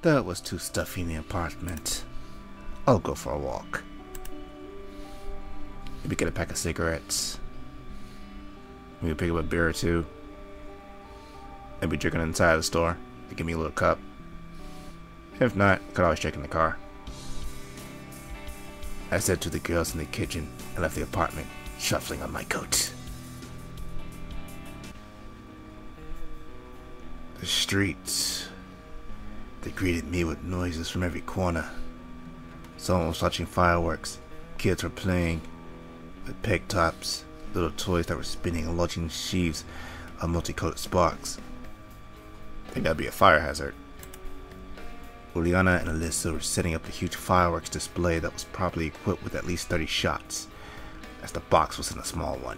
That was too stuffy in the apartment. I'll go for a walk. Maybe get a pack of cigarettes. Maybe pick up a beer or two. Maybe drinking inside the store. They give me a little cup. If not, I could always check in the car. I said to the girls in the kitchen and left the apartment, shuffling on my coat. The streets, they greeted me with noises from every corner. Someone was watching fireworks. Kids were playing with peg tops, little toys that were spinning and launching sheaves of multicolored sparks. I think that'd be a fire hazard. Ulyana and Alyssa were setting up a huge fireworks display that was probably equipped with at least 30 shots, as the box was in a small one.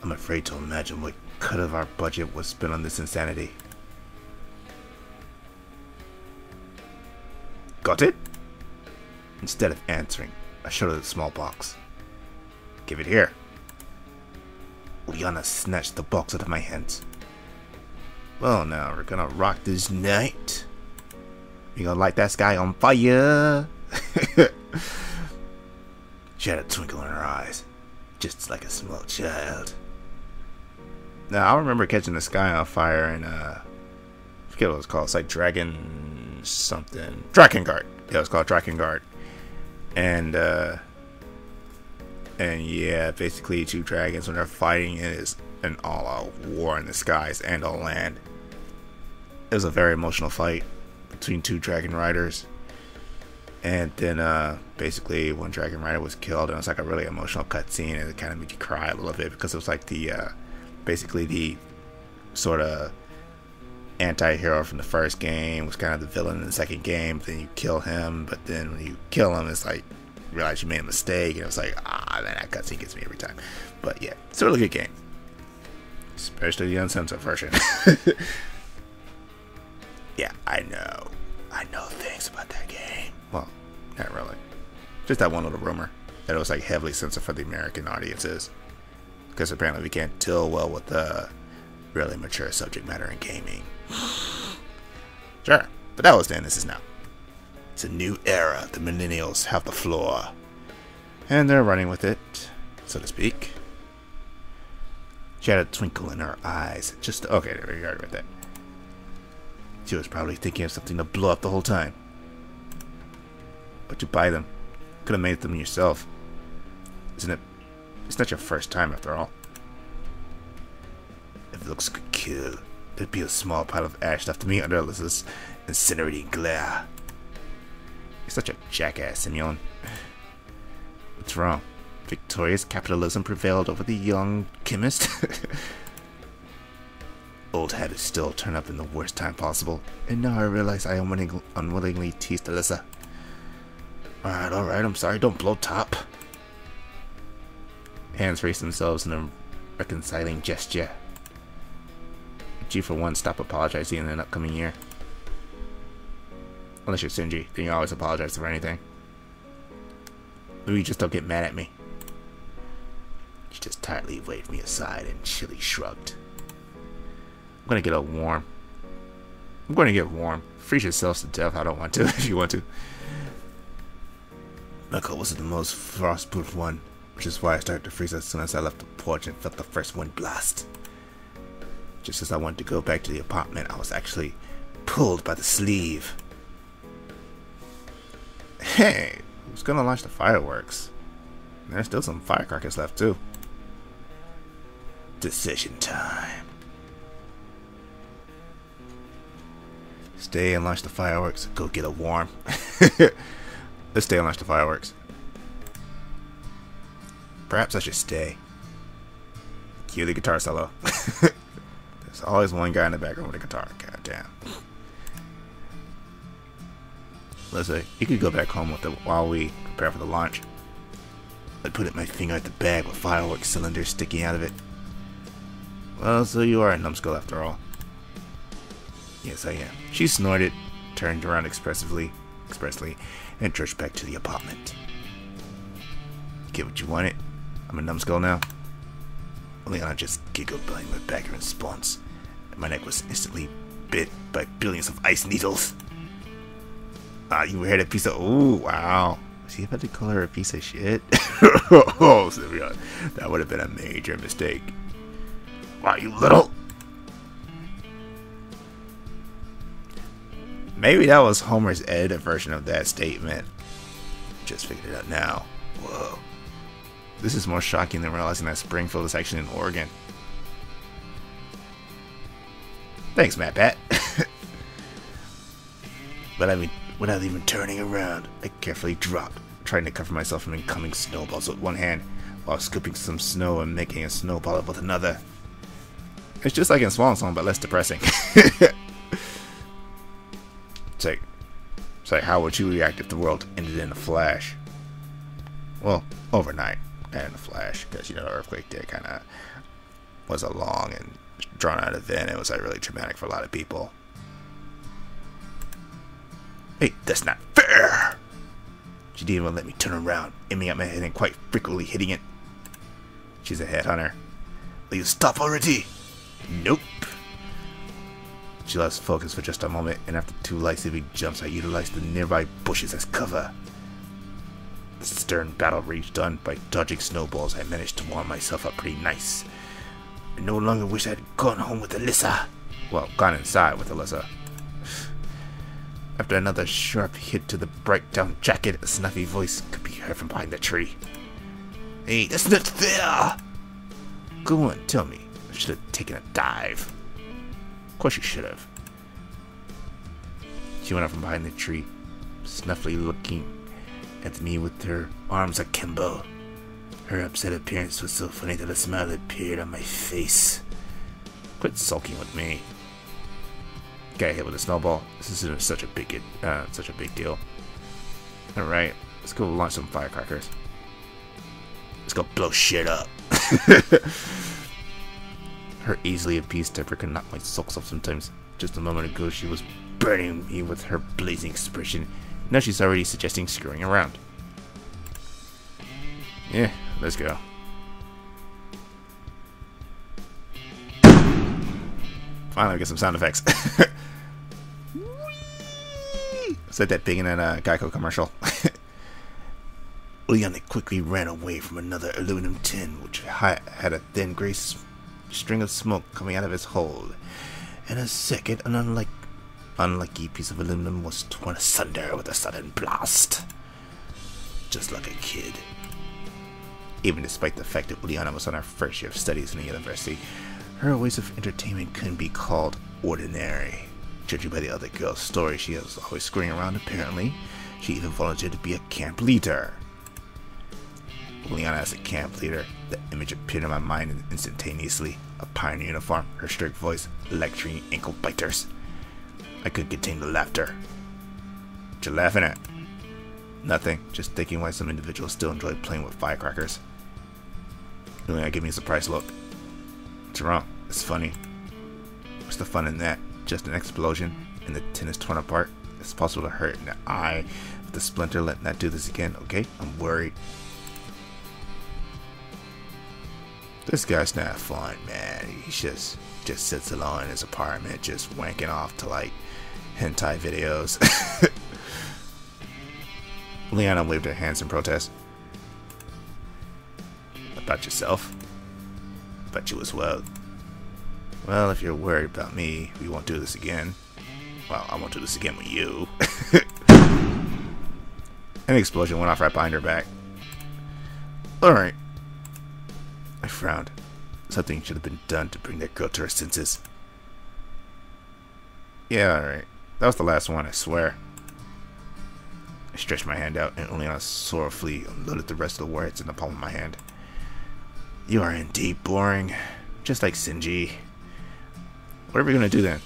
I'm afraid to imagine what cut of our budget was spent on this insanity. Got it? Instead of answering, I showed her the small box. Give it here. Ulyana snatched the box out of my hands. Well, now we're gonna rock this night. You gonna light that sky on fire? She had a twinkle in her eyes, just like a small child. Now, I remember catching the sky on fire in, I forget what it was called. It's like Dragon something. Drakengard. Yeah, it was called Drakengard. And yeah, basically two dragons, when they're fighting, it is an all-out war in the skies and on land. It was a very emotional fight between two dragon riders. And then basically one dragon rider was killed, and it was like a really emotional cutscene, and it kind of made you cry a little bit because it was like the basically the sort of anti-hero from the first game was kind of the villain in the second game. Then you kill him, but then when you kill him, it's like you realize you made a mistake, and it was like, man, that cutscene gets me every time. But yeah, it's a really good game, especially the uncensored version. Yeah, I know things about that game. Well, not really. Just that one little rumor that it was like heavily censored for the American audiences, because apparently we can't deal well with the really mature subject matter in gaming. Sure, but that was then. This is now. It's a new era. The millennials have the floor, and they're running with it, so to speak. She had a twinkle in her eyes. Just okay, there we go with that. She was probably thinking of something to blow up the whole time. But you buy them. Could have made them yourself. Isn't it? It's not your first time after all. If looks could kill, there'd be a small pile of ash left to me under Alyssa's incinerating glare. You're such a jackass, Simeon. What's wrong? Victorious capitalism prevailed over the young chemist? Old habits still turn up in the worst time possible, and now I realize I unwillingly teased Alyssa. Alright, I'm sorry, don't blow top. Hands raise themselves in a reconciling gesture. Would you for one stop apologizing in an upcoming year? Unless you're Shinji, then you always apologize for anything. Maybe you just don't get mad at me. She just tightly waved me aside and chilly shrugged. I'm gonna get warm. I'm gonna get warm. Freeze yourselves to death. I don't want to if you want to. My coat wasn't the most frostproof one, which is why I started to freeze as soon as I left the porch and felt the first wind blast. Just as I wanted to go back to the apartment, I was actually pulled by the sleeve. Hey, who's gonna launch the fireworks? There's still some firecrackers left too. Decision time. Stay and launch the fireworks. Go get a warm. Let's stay and launch the fireworks. Perhaps I should stay. Cue the guitar solo. There's always one guy in the background with a guitar. God damn. Listen, you could go back home with it while we prepare for the launch. I put my finger at the bag with fireworks cylinders sticking out of it. Well, so you are a numbskull after all. Yes, I am. She snorted, turned around expressly, and trudged back to the apartment. You get what you wanted? I'm a numbskull now? Ulyana just giggled behind my back in response, and my neck was instantly bit by billions of ice needles. Ah, you heard a piece of... Ooh, wow. Was he about to call her a piece of shit? Oh, Sylvia, that would have been a major mistake. Wow, you little... Maybe that was Homer's edited version of that statement. Just figured it out now. Whoa. This is more shocking than realizing that Springfield is actually in Oregon. Thanks, Matt Pat. But I mean, without even turning around, I carefully dropped, trying to cover myself from incoming snowballs with one hand, while scooping some snow and making a snowball with another. It's just like in Swan Song, but less depressing. It's like, how would you react if the world ended in a flash? Well, overnight, and in a flash, because, you know, the earthquake did kind of was a long and drawn out event. It was like really traumatic for a lot of people. Hey, that's not fair! She didn't even let me turn around, aiming at my head and quite frequently hitting it. She's a headhunter. Will you stop already? Nope. She lost focus for just a moment, and after 2 lightsaber jumps, I utilized the nearby bushes as cover. The stern battle raged on. By dodging snowballs, I managed to warm myself up pretty nice. I no longer wish I had gone home with Alyssa. Well, gone inside with Alyssa. After another sharp hit to the bright down jacket, a snuffy voice could be heard from behind the tree. Hey, that's not fair! Go on, tell me. I should have taken a dive. Of course you should have. She went up from behind the tree, snuffily looking at me with her arms akimbo. Her upset appearance was so funny that a smile appeared on my face. Quit sulking with me. Got hit with a snowball. This isn't such a big deal. All right, let's go launch some firecrackers. Let's go blow shit up. Her easily appeased temper could knock my socks off sometimes. Just a moment ago, she was burning me with her blazing expression. Now she's already suggesting screwing around. Yeah, let's go. Finally, get some sound effects. It's like that pig in that Geico commercial. Ulyana quickly ran away from another aluminum tin, which had a thin gray string of smoke coming out of its hold. In a second, an unlucky piece of aluminum was torn asunder with a sudden blast. Just like a kid. Even despite the fact that Ulyana was on her first year of studies in the university, her ways of entertainment couldn't be called ordinary. Judging by the other girl's story, she was always screwing around apparently. She even volunteered to be a camp leader. Ulyana as a camp leader, the image appeared in my mind instantaneously. A pioneer uniform, her strict voice, lecturing ankle biters. I couldn't contain the laughter. What you laughing at? Nothing, just thinking why some individuals still enjoy playing with firecrackers. Ulyana gave me a surprised look. What's wrong? It's funny. What's the fun in that? Just an explosion, and the tin is torn apart. It's possible to hurt in the eye with the splinter. Let not do this again, okay? I'm worried. This guy's not fun, man. He just sits alone in his apartment, just wanking off to like hentai videos. Ulyana waved her hands in protest. About yourself? About you as well. Well, if you're worried about me, we won't do this again. Well, I won't do this again with you. An explosion went off right behind her back. Alright. I frowned. Something should have been done to bring that girl to her senses. Yeah, alright. That was the last one, I swear. I stretched my hand out, and Ulyana sorrowfully unloaded the rest of the warheads in the palm of my hand. You are indeed boring. Just like Sinji. What are we gonna do then?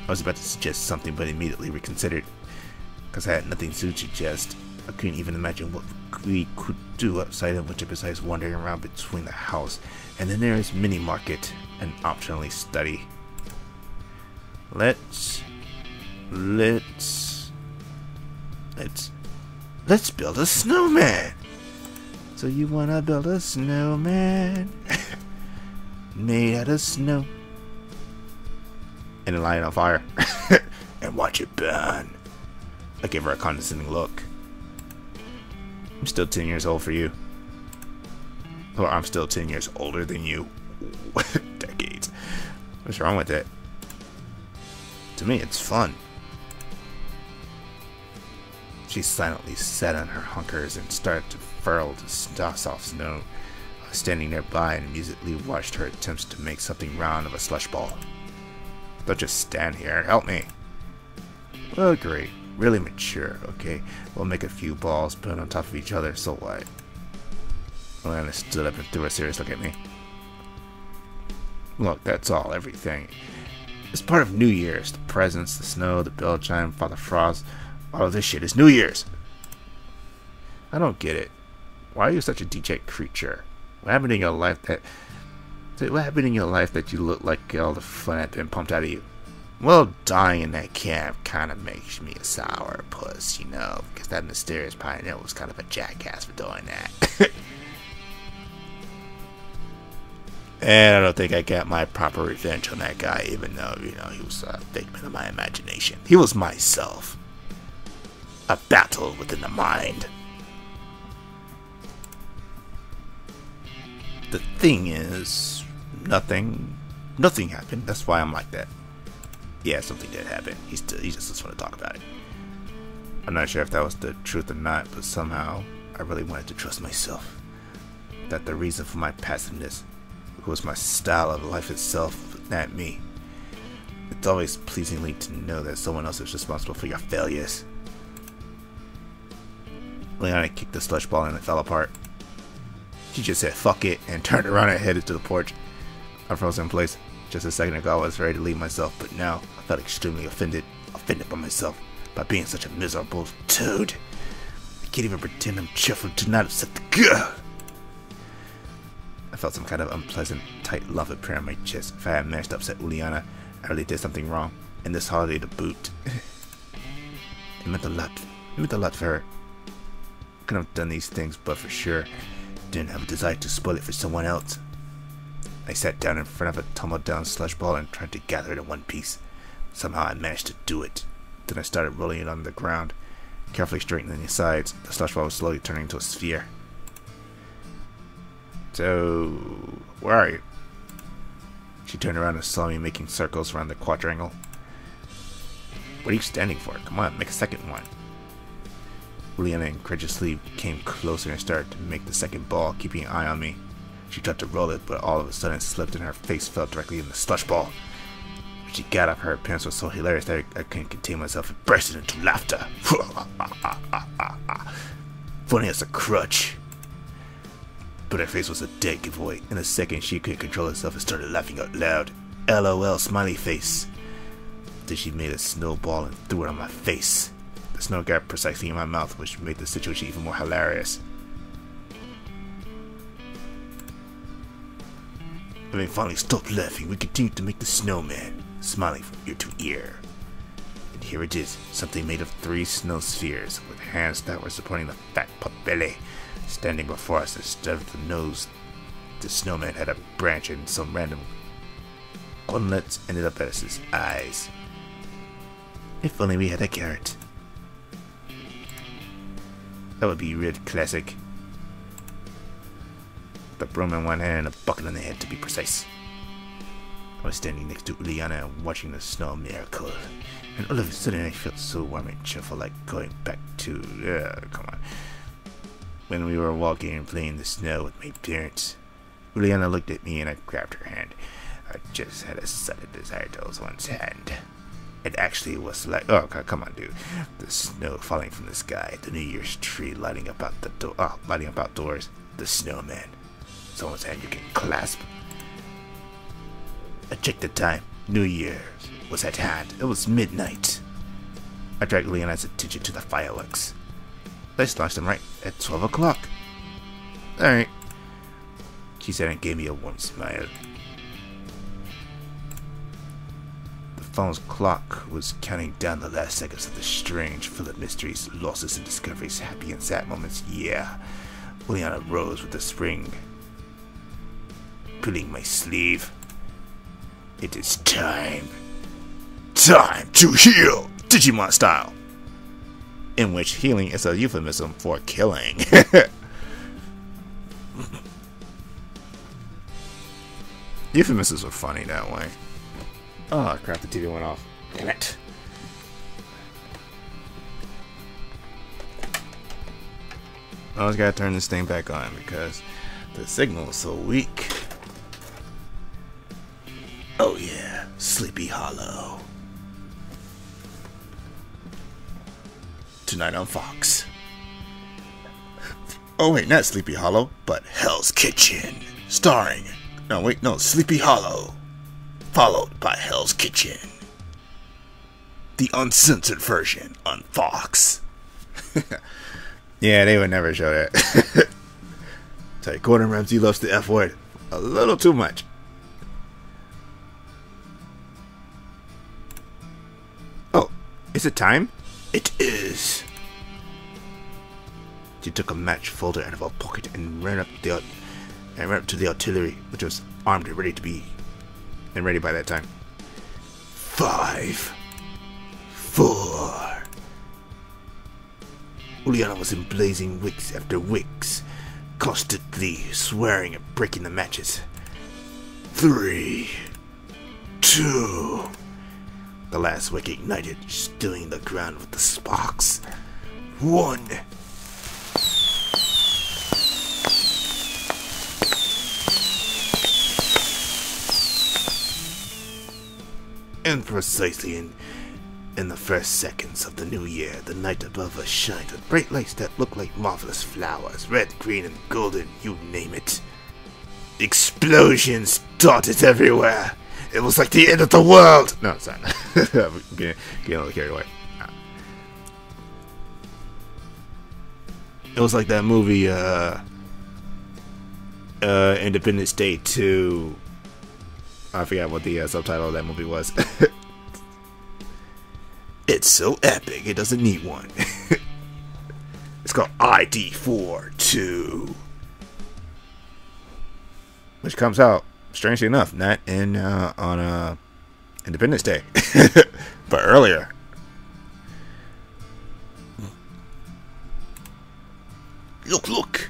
I was about to suggest something, but immediately reconsidered. Because I had nothing to suggest. I couldn't even imagine what we could do outside of winter besides wandering around between the house and the nearest mini market and optionally study. Let's build a snowman. So you wanna build a snowman made out of snow and then light it on fire. And watch it burn. I gave her a condescending look. I'm still 10 years old for you. Or I'm still 10 years older than you. Decades. What's wrong with it? To me, it's fun. She silently sat on her hunkers and started to furl the soft snow. I was standing nearby and immediately watched her attempts to make something round of a slush ball. Don't just stand here. Help me. Well, great. Really mature, okay? We'll make a few balls, put on top of each other, so what? Ulyana stood up and threw a serious look at me. Look, that's all, everything. It's part of New Year's. The presents, the snow, the bell chime, Father Frost. All of this shit is New Year's. I don't get it. Why are you such a dejected creature? What happened in your life that you look like all the fun had been pumped out of you? Well, dying in that camp kind of makes me a sourpuss, you know, because that mysterious pioneer was kind of a jackass for doing that. And I don't think I got my proper revenge on that guy, even though, you know, he was a figment of my imagination. He was myself. A battle within the mind. The thing is, nothing happened. That's why I'm like that. Yeah, something did happen. He just doesn't want to talk about it. I'm not sure if that was the truth or not, but somehow I really wanted to trust myself. That the reason for my passiveness was my style of life itself, not me. It's always pleasingly to know that someone else is responsible for your failures. Ulyana kicked the slush ball and it fell apart. She just said fuck it and turned around and headed to the porch. I froze in place. Just a second ago I was ready to leave myself, but now I felt extremely offended by myself, by being such a miserable toad. I can't even pretend I'm cheerful to not upset the girl. I felt some kind of unpleasant, tight lump appear on my chest. If I had managed to upset Ulyana, I really did something wrong, and this holiday to boot. It meant a lot. It meant a lot for her. Couldn't have done these things, but for sure didn't have a desire to spoil it for someone else. I sat down in front of a tumbled down slush ball and tried to gather it in one piece. Somehow I managed to do it. Then I started rolling it on the ground, carefully straightening the sides. The slush ball was slowly turning into a sphere. So, where are you? She turned around and saw me making circles around the quadrangle. What are you standing for? Come on, make a second one. Ulyana incredulously came closer and started to make the second ball, keeping an eye on me. She tried to roll it, but all of a sudden slipped and her face fell directly in the slush ball. When she got up, her appearance was so hilarious that I couldn't contain myself and bursted into laughter. Funny as a crutch. But her face was a dead giveaway. In a second, she couldn't control herself and started laughing out loud. LOL, smiley face. Then she made a snowball and threw it on my face. The snow got precisely in my mouth, which made the situation even more hilarious. When they finally stopped laughing, we continued to make the snowman, smiling from ear to ear. And here it is, something made of 3 snow spheres, with hands that were supporting the fat pot belly. Standing before us instead of the nose, the snowman had a branch and some random gauntlets ended up as his eyes. If only we had a carrot. That would be real classic. The broom in one hand and a bucket on the head, to be precise. I was standing next to Ulyana and watching the snow miracle, and all of a sudden I felt so warm and cheerful, like going back to when we were walking and playing in the snow with my parents. Ulyana looked at me and I grabbed her hand. I just had a sudden desire to hold someone's hand. It actually was like, oh, come on, dude. The snow falling from the sky, the New Year's tree lighting up outdoors, the snowman. Someone's hand you can clasp. I checked the time. New Year's was at hand. It was midnight. I dragged Ulyana's attention to the fireworks. Let's launch them right at 12 o'clock. Alright, she said and gave me a warm smile. The phone's clock was counting down the last seconds of the strange, full of mysteries, losses, and discoveries, happy and sad moments. Yeah. Ulyana rose with a spring, pulling my sleeve. It is time. Time to heal, Digimon style. In which healing is a euphemism for killing. Euphemisms are funny that way. Oh crap, the TV went off. Damn it. I always gotta turn this thing back on because the signal is so weak. Oh yeah, Sleepy Hollow. Tonight on Fox. Oh wait, not Sleepy Hollow, but Hell's Kitchen. Starring... No, wait, no, Sleepy Hollow. Followed by Hell's Kitchen. The uncensored version on Fox. Yeah, they would never show that. Tell you, Gordon Ramsay loves the F word a little too much. Oh, is it time? It is. She took a match folder out of her pocket and ran up to the artillery, which was armed and ready by that time. 5, 4. Ulyana was in blazing wicks after wicks, constantly swearing and breaking the matches. 3, 2. The last wick ignited, stilling the ground with the sparks. 1. And precisely in the first seconds of the new year, the night above us shined with bright lights that looked like marvelous flowers, red, green, and golden, you name it. Explosions dotted everywhere. It was like the end of the world. No, it's not. I'm getting a little carried away. It was like that movie, Independence Day 2. I forgot what the subtitle of that movie was. It's so epic, it doesn't need one. It's called ID42. Which comes out, strangely enough, not in on Independence Day, but earlier. Look!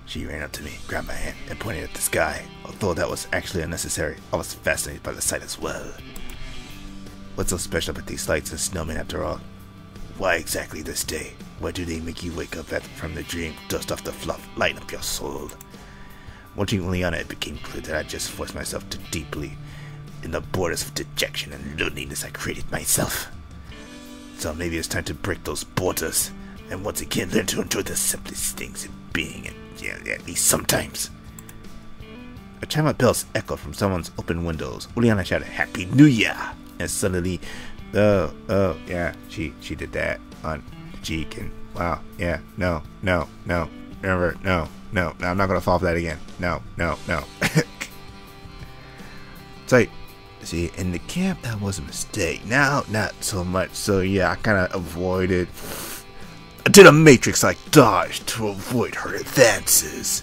She ran up to me, grabbed my hand, and pointed at the sky. Although that was actually unnecessary, I was fascinated by the sight as well. What's so special about these lights and snowmen after all? Why exactly this day? Why do they make you wake up from the dream, dust off the fluff, lighten up your soul? Watching Ulyana, it became clear that I just forced myself too deeply in the borders of dejection and loneliness I created myself. So maybe it's time to break those borders and once again learn to enjoy the simplest things in being, and yeah, at least sometimes. A chime of bells echoed from someone's open windows. Ulyana shouted, "Happy New Year!" And suddenly, yeah, she did that on the cheek, and wow, yeah, no, remember, no, I'm not gonna fall for that again. No. Tight. See, in the camp, that was a mistake. Now, not so much. So yeah, I kind of avoided. I did a matrix-like dodge to avoid her advances.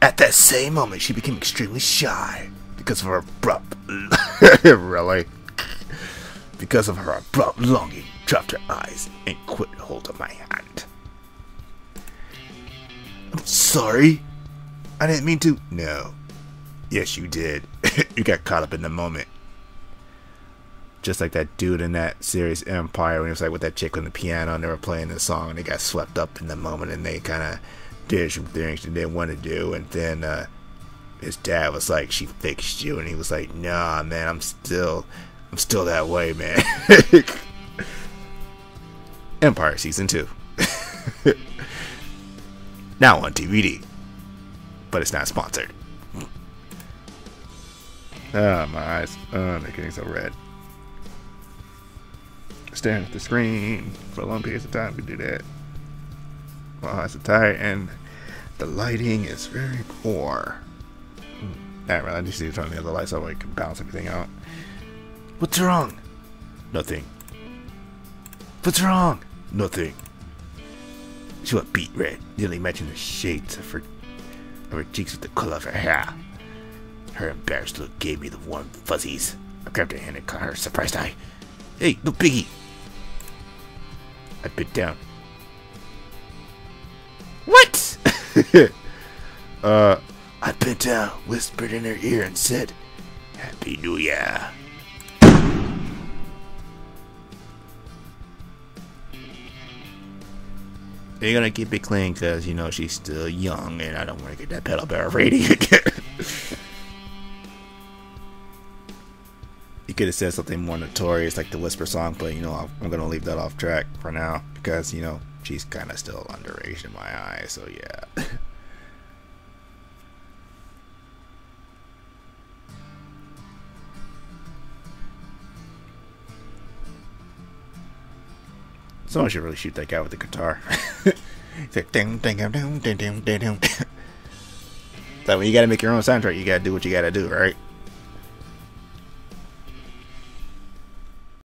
At that same moment, she became extremely shy because of her abrupt... really? Because of her abrupt longing, dropped her eyes and quit hold of my hand. I'm sorry. I didn't mean to... No. Yes, you did. You got caught up in the moment. Just like that dude in that series Empire when he was like with that chick on the piano and they were playing the song and they got swept up in the moment and they kind of did some things they didn't want to do, and then his dad was like, "She fixed you," and he was like, "Nah, man, I'm still that way, man." Empire Season 2. Now on DVD, but it's not sponsored. Oh, my eyes. Oh, they're getting so red. Staring at the screen for long periods of time can do that. My eyes are tired and the lighting is very poor. Alright, I just need to turn the other lights so I can balance everything out. What's wrong? Nothing. What's wrong? Nothing. She was beet red, nearly matching the shades of her cheeks with the color of her hair. Her embarrassed look gave me the warm fuzzies. I grabbed her hand and caught her surprised eye. Hey, no piggy! I bit down. What? I bent down, whispered in her ear, and said, Happy New Year. You're gonna keep it clean because, you know, she's still young and I don't want to get that pedal barrel rating again. You could have said something more notorious like the Whisper song, but, you know, I'm gonna leave that off track for now because, you know, she's kind of still underage in my eyes, so yeah. Someone should really shoot that guy with the guitar. It's like ding ding ding ding ding ding ding. So when you gotta make your own soundtrack, you gotta do what you gotta do, right?